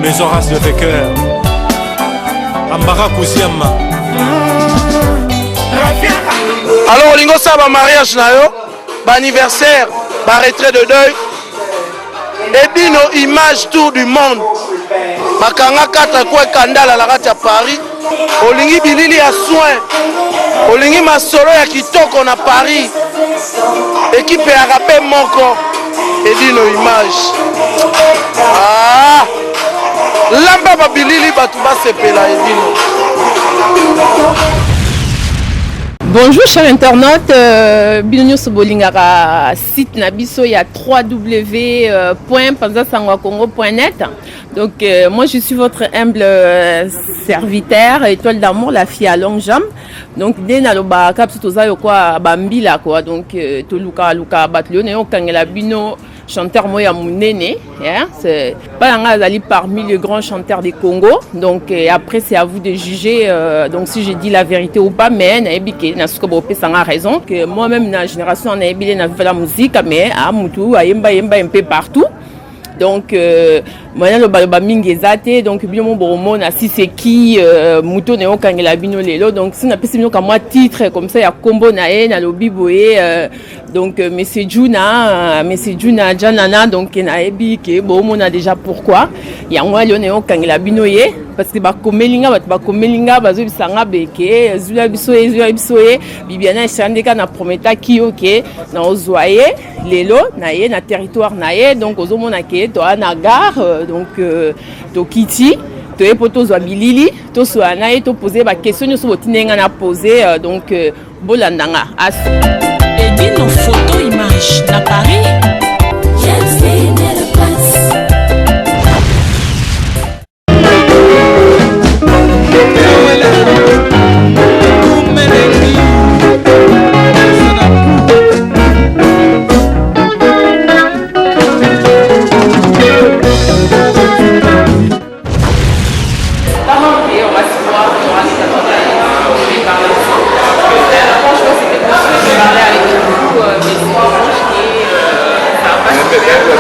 Maison Race de Fecker Ambara Kouziama. Alors Olingo ça va mariage na yo, ba anniversaire, ba retrait de deuil. Et puis nos images tour du monde. Makanga kata kwa kandala la kati ya Paris. Olingi bilili ya soin. Olingi masolo ya kitoko na Paris. Équipe ya rapé moko. Et puis nos images. Ah! Lamba ba bilili batu ba sepela et puis no. Bonjour chers internautes, Binonyo Sobolingara site Nabiso, il y a www.panzasangoakongo.net. Donc moi je suis votre humble serviteur, étoile d'amour, la fille à longue jambe. Donc dès naloba kapsutoza yokwa bambila quoi. Donc to luka batlio ne okangela bino chanteur moya munene, c'est pas parmi les grands chanteurs du Congo. Donc après c'est à vous de juger donc si je dis la vérité ou pas, mais naebike na suko pe sanga raison que moi-même na génération na ebile na la musique mais à mutu ayemba un peu partout. Donc moi le baloba mingi ezate donc bien mon boromo na si c'est qui muto ne okangela bino lelo donc si na pesi bino ka moi titre comme ça ya combo na e na lobi boye donc monsieur Juna Janana donc na ebi ke boromo na déjà pourquoi ya moi le ne okangela bino ye parce que ba komelinga bazo bisanga beke zula biso ye bibiana sandeka na prometa ki OK na ozoye lelo na ye na territoire na ye donc ozomona ke to na gare donc to kiti to epoto zo bilili to so anaye to poser ba question so botinenga na poser donc bolandanga as et dit nos photos images na Paris.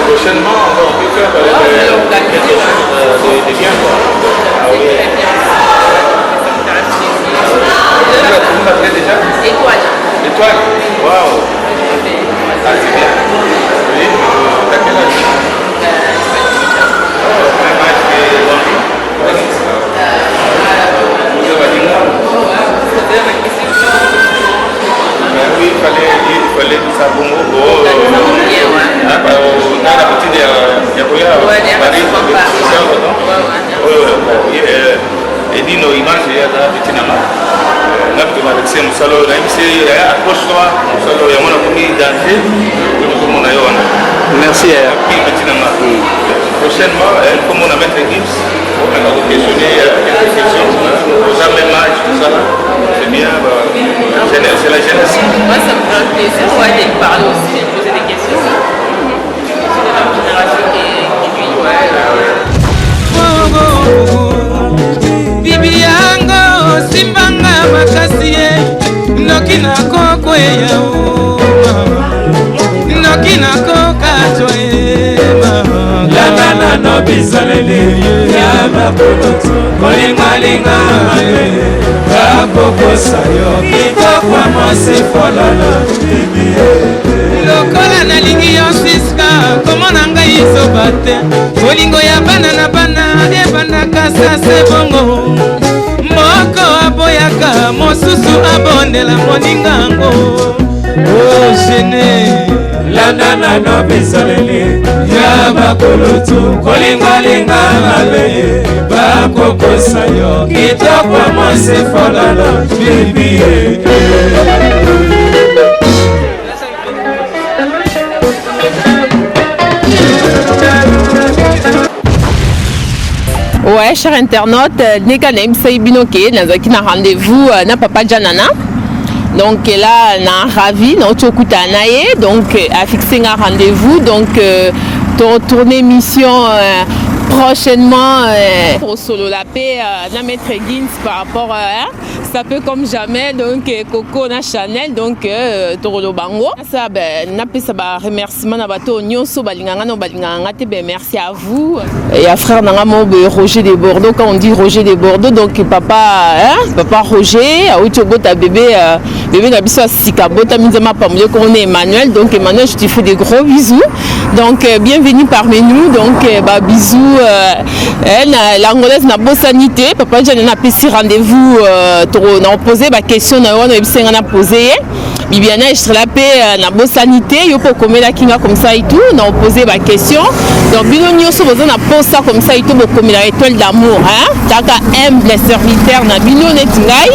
Prochainement, on peut faire des biens. Ah oui. Tout le monde a fait déjà? Étoile. Waouh. Ah, c'est bien. Oui. T'as quel âge? Oui, il fallait du savon. Et dit nos images, il y a là, c'est merci. Prochainement, comme on a mettre les gips, on va vous questionner quelques questions. Aux même âge, tout ça. C'est bien, c'est la jeunesse. Moi, ça me fait un plaisir de parler aussi, de poser des questions. C'est de la génération qui bibi yango simbanga makasi ye noki nako kweya noki nako katwa ye latana no bizalele ya bakoloto kolingalinga bakokosa yo kitokwa mosifololo bibi lokola nalingi yo siska komona ngai izoba te bolingo ya bana na bana ebandaka sase bongo moko aboyaka mosusu abondela moningango ogene landana no bisaleli ya bakolotu kolingalinga mabe bakokosa yo kitokwa mosifololo bibi Ouais, chers internautes, Neka Naim Saibinoke, Nazaki na rendez-vous na Papa Janana. Donc là, na ravi, na Ochokuta Naye, donc a fixé un rendez-vous. Donc, tourner mission prochainement pour solo la paix na maître Gins par rapport ça peut comme jamais donc Coco na Chanel donc Torolo Bango ça ben na pesa ba remerciement na bato nyonso balinganga no balinganga te ben merci à vous et à frère nanga mo Roger de Bordeaux quand on dit Roger de Bordeaux donc papa Roger a utobota bébé na biso sika bota minzama pamule ko on est Emmanuel donc Emmanuel je te fais des gros bisous donc bienvenue parmi nous donc bisous l'angolaise na bosanité papa j'ai na pesi rendez-vous na poser ba question na wana bisenga na poser Bibiana je la paix na bosanité yo pour komela kinga comme ça et tout na poser ba question donc bino nyonso boza na posa comme ça et tout pour komela étoile d'amour hein taka humble serviteur na bino netingai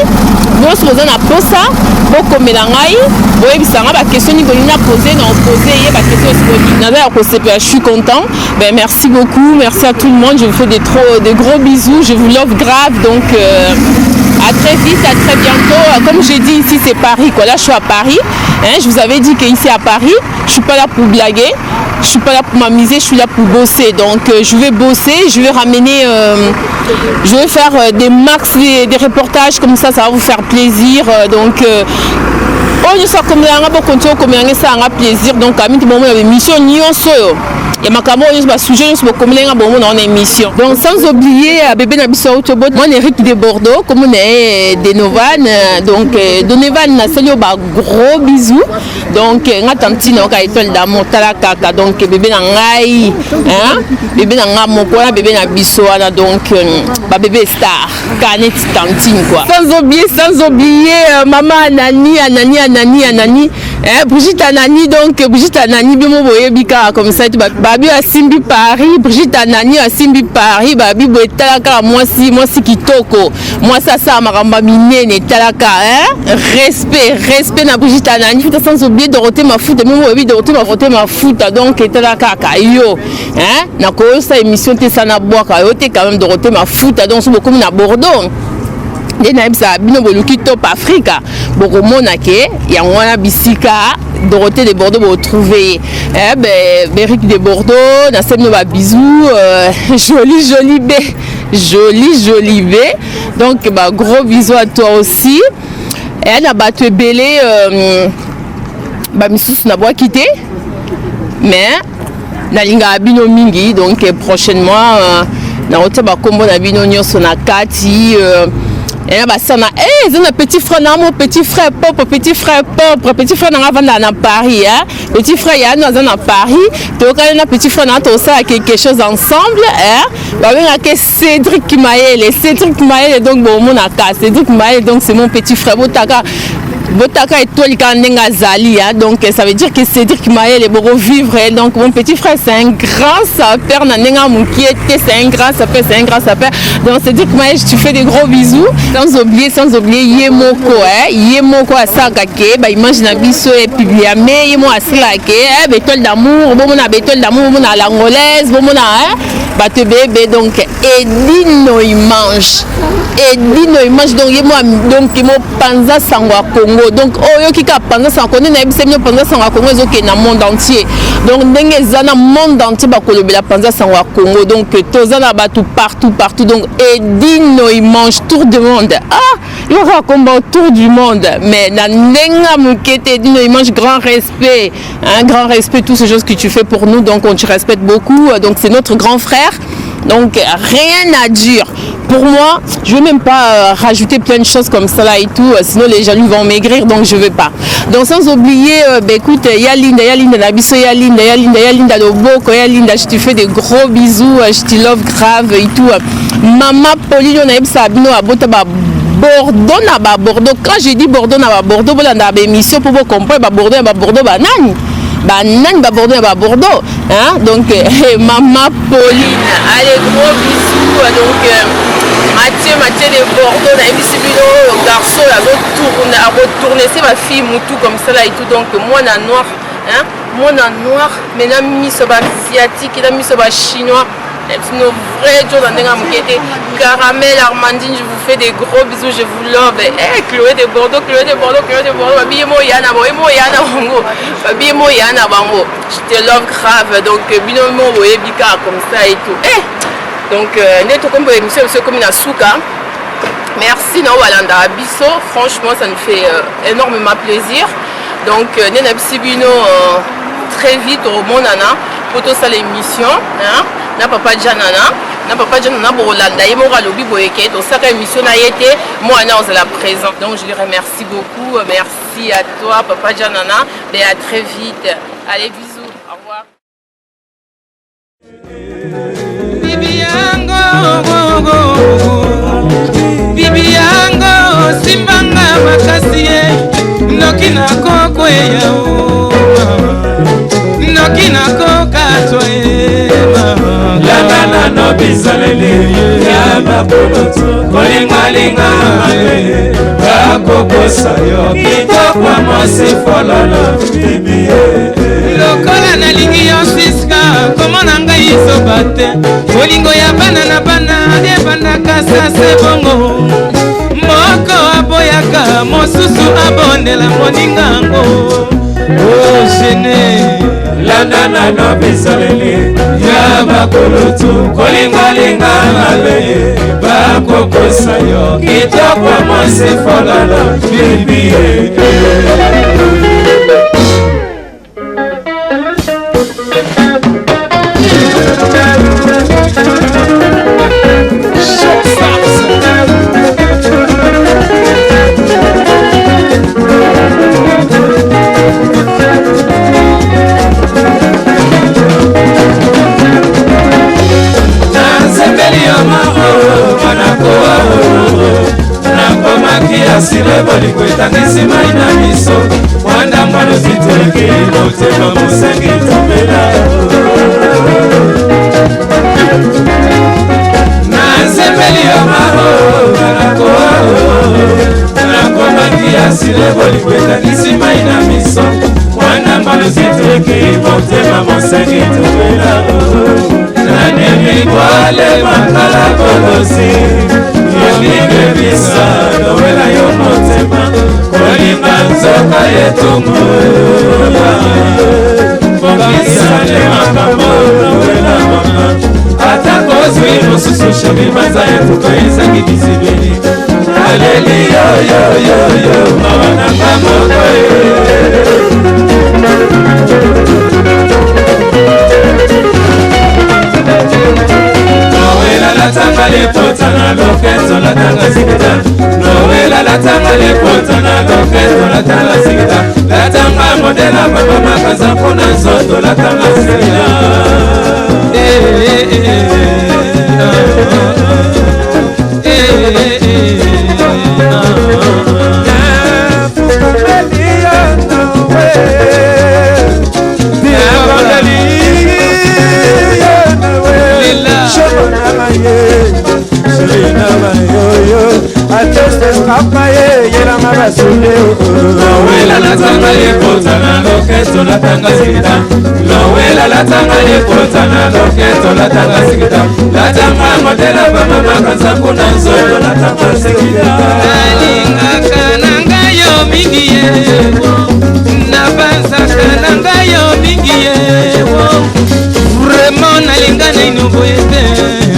nyonso boza na posa pour komela ngai boye bisanga ba question ni bolina poser na poser ye ba question je suis content. Ben, merci beaucoup, merci à tout le monde. Je vous fais des gros bisous. Je vous love grave. Donc, à très vite, à très bientôt. Comme j'ai dit, ici, c'est Paris. Quoi. Là, je suis à Paris. Hein, je vous avais dit qu'ici, à Paris, je ne suis pas là pour blaguer. Je ne suis pas là pour m'amuser. Je suis là pour bosser. Donc, je vais bosser. Je vais ramener... je vais faire des reportages comme ça. Ça va vous faire plaisir. Donc... on est comme ça, plaisir. Donc, à mission, et ma caméra est sujet on émission. Donc sans oublier bébé Nabiso Autobot, moi Eric de Bordeaux, comme on est de Novan, donc Donovan na salut gros bisous. Donc nga tantine ka étoile d'amour talaka donc bébé na ngai, hein? Bébé na ngamo quoi, bébé Nabiso ana donc bébé star, canet tantine quoi. Sans oublier maman Anani, Brigitte Anani donc Brigitte Anani bimo boye bika comme ça tu babi à Simbi Paris Brigitte Anani à Simbi Paris babi boye talaka moi si kitoko moi ça maramba minene talaka hein respect na Brigitte Anani faut sans oublier Dorothée Mafuta bimo boye Dorothée Mafuta donc talaka kayo hein na ko ça émission te sana boaka yo te quand même Dorothée Mafuta donc beaucoup na Bordeaux les naïbsa bino boluki top Africa bokomona ke ya ngwana bisika Dorothée de Bordeaux vous trouver Béric de Bordeaux na semno ba bisous joli bé donc gros bisous à toi aussi et na battu belé misusu na bois quitter mais na linga bino mingi donc prochainement na hotel ba kombo na bino nyonso na kati et bah ça na un petit frère mon petit frère na na Paris hein petit frère ya na Paris donc na petit frère na to ça quelque chose ensemble hein bah bien que Cédric Maël donc bon mon aka Cédric Maël donc c'est mon petit frère Botaka et toi les Zali donc ça veut dire que Cédric Maël est beau vivre donc mon petit frère c'est un grand sapeur nanenga moukiete c'est un grand sapeur donc Cédric Maël tu fais des gros bisous sans oublier Yemoko asakake ba image na biso et publié mais Yemo asilake bétole d'amour bon na bétole d'amour bon na l'angolaise bon na ba te bébé donc Edino image donc Yemo donc Yemo panza sangwa Congo donc oyo kika panza sangwa Congo na bisemio panza sangwa Congo ezoke na monde entier donc ndenge zana monde entier ba kolobela panza sangwa Congo donc tozana batu partout donc Edino image tour du monde il va combat autour du monde mais na nenga mukete Edino image grand respect toutes ces choses que tu fais pour nous donc on te respecte beaucoup donc c'est notre grand frère donc rien à dire pour moi je vais même pas rajouter plein de choses comme ça là et tout sinon les jaloux vont maigrir donc je vais pas donc sans oublier écoute Yalinda Nabiso Yalinda Loboko Yalinda je te fais des gros bisous je te love grave et tout maman Pauline on a eu ça bino abota ba Bordeaux na ba Bordeaux quand j'ai dit Bordeaux na ba Bordeaux bola na ba émission pour vous comprendre ba Bordeaux ba nani ba Bordeaux hein donc maman Pauline allez gros bisous donc Mathieu de Bordeaux na émission bino garçon à retourner c'est ma fille moutou comme ça là et tout donc moi na noir hein moi na noir mais na miso ba asiatique na miso ba chinois nos vrais jours dans des caramel Armandine je vous fais des gros bisous je vous love Chloé de Bordeaux je te love grave donc binomo bika comme ça et tout Donc nde tokombo émission biso comme na suka. Merci na walanda biso, franchement ça nous fait énormément plaisir. Donc nena bisibino très vite au monana pour tout ça l'émission hein na papa Janana bolanda ye mora lobi boyeke to saka émission na yete moi na on la présent. Donc je lui remercie beaucoup, merci à toi papa Janana et à très vite. Allez bisous, au revoir. Bibi yango simbanga makasi noki na koko ya noki na koka tsoe Lana no bizalele ya mapoloto kolingalinga bakoko sayo kitokwa mosi fololo bibi lokola nalingi yo siska komona ngai izoba te bolingo ya bana na bana ebandaka sase bongo moko aboyaka mosusu abondela moningango o gene Lana no bizalele ya makolotu kolingalinga mabe bakoko sayo kitokwa mosi fololo bibi Asile boliko etangisi mai na miso wanda mbano zitweke motema mosengi tumela nasembeli yo maro nakomaki asile boliko etangisi mai na miso wanda mbano zitweke motema mosengi tumela nanemi kwale makala kolosi Yolinge bisa nowela yo motema kolinga nzoka yetungu Mbokisane makambo nowela mama Atako zwi mosusu shabi maza yetu koyizangi bizibeli Aleli yo yo yo yo mawana kamoko Latanga le pota na loketo latanga sikita Noela latanga le pota na loketo latanga sikita Latanga modela baba makaza pona zoto latanga sikita Lowela latanga le pota na loketo latanga sikita Lowela latanga le pota na loketo latanga sikita Latanga modela baba makaza kuna nzoto latanga sikita Nalingaka nanga yo mingi ye Nabanzaka nanga yo mingi ye Vraiment nalinga na inoboyete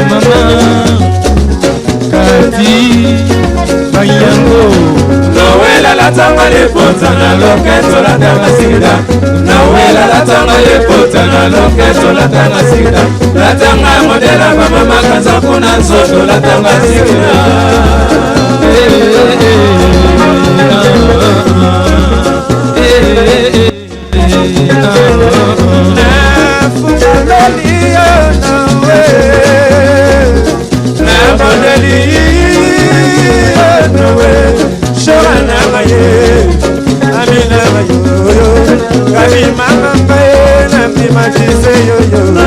mama Kati Bayango Noela latanga le pota na loketo latanga sikita Noela latanga le pota na loketo latanga sikita Latanga modela baba makaza kuna nzoto latanga sikita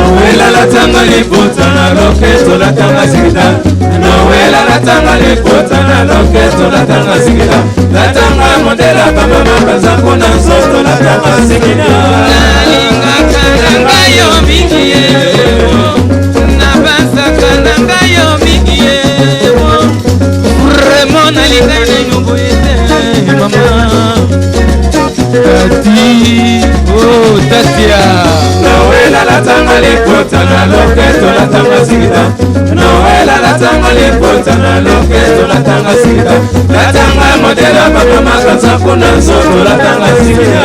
Noela latanga le pota na loketo latanga sikita Noela latanga le pota na loketo latanga sikita Latanga modela baba makaza kuna nzoto latanga sikita Nalingaka nanga yo mingi ye Nabanzaka nanga yo mingi ye Vraiment nalinga na inoboyete mama Tati, oh Tatia Noela Noela latanga lipota na loketo latanga sigida Noela latanga lipota na loketo latanga sigida Latanga modela papa makanza kuna nzoto latanga sigida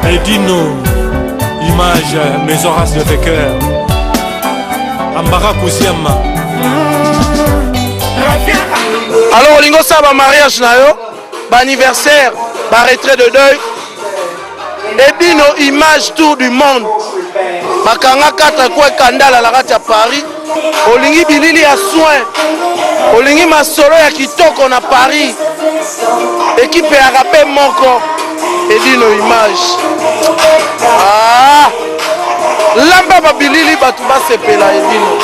Edino, image, mes horaces de cœur. Ambara Kousiama. Alors, Olingo Saba mariage na yo, anniversaire, retrait de deuil. Edino, image tour du monde. Bakanga kata kwa kandala la rate à Paris. Olingi bilili ya soin. Olingi masolo ya kitoko na Paris. Équipe ya rapé moko. Edino image. Ah! Lamba babilili batu basepela Edino.